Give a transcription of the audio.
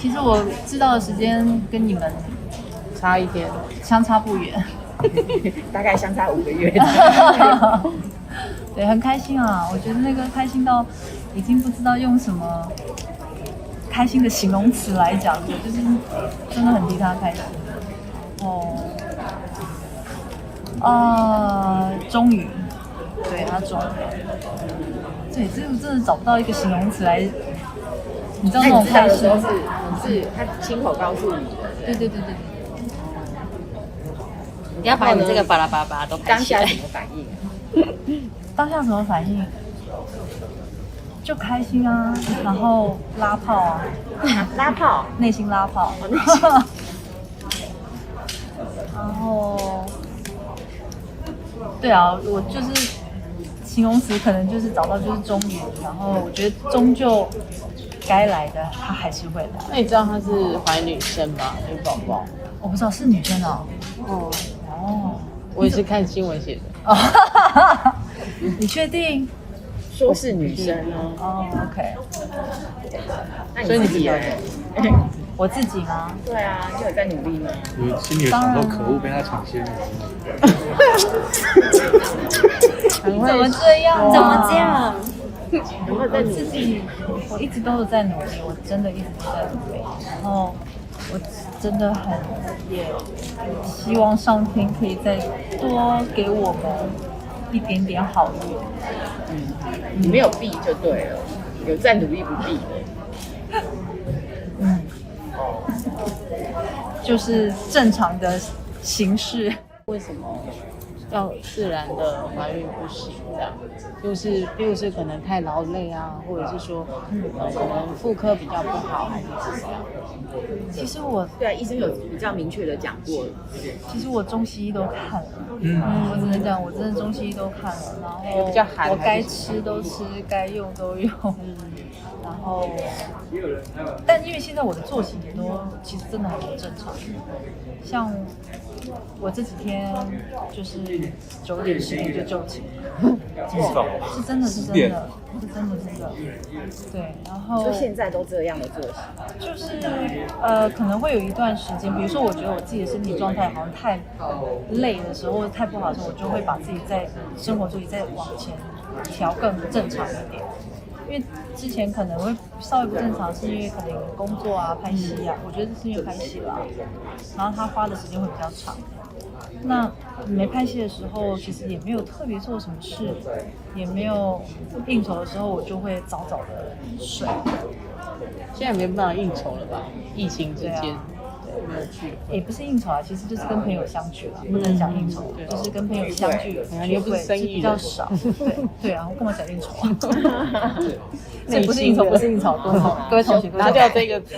其实我知道的时间跟你们差一天，相差不远，大概相差5个月。对，很开心啊！我觉得那个开心到已经不知道用什么开心的形容词来讲，就是真的很替他开心。终于，对他终于，对，这个真的找不到一个形容词来，你知道那种开心是他亲口告诉你的。对。你要把你这个巴拉巴拉都拍起来。当下什么反应？当下什么反应？就开心啊，然后拉炮啊，拉炮，内心拉炮，然后，对啊，我就是形容词可能就是找到就是终于，然后我觉得终究该来的他还是会来。那你知道她是怀女生吗？有宝宝？我不知道是女生哦。我也是看新闻写的。你确定？说是女生哦，OK。那你自己呢？我自己吗？对啊，你有在努力吗？你心里有想说可恶被他抢先了？怎么这样啊？怎么这样？有没有在努自力？己，我一直都有在努力，我真的一直都在努力。然后我真的很也希望上天可以再多给我们一点点好运。你没有避就对了，有在努力不避的。就是正常的形式。为什么要自然的怀孕不行？这样，就是比如是可能太劳累啊，或者是说，可能妇科比较不好，还是怎么样？其实我对啊，医生有比较明确的讲过。其实我中西医都看了，我只能讲，我真的中西医都看了，然后比较寒我该吃都吃，该用都用，然后，但因为现在我的作息也都其实真的很不正常，像我这几天就是9点10点就就寝，是真的，对，然后就现在都这样的作息。就是可能会有一段时间，比如说我觉得我自己的身体状态好像太累的时候，或者太不好的时候，我就会把自己在生活作息再往前调更正常一点。因为之前可能会稍微不正常，是因为可能有工作啊、拍戏啊，我觉得是因为拍戏啦，然后他花的时间会比较长。那没拍戏的时候，其实也没有特别做什么事，也没有应酬的时候，我就会早早的睡。现在没办法应酬了吧？疫情之间，对啊没有去。也不是应酬啊，其实就是跟朋友相聚啦，不能讲应酬，就是跟朋友相聚你又不是生意人比较少。对啊，我干嘛讲应酬啊？这不是应酬，不是应酬，各位同学，拿掉这个词。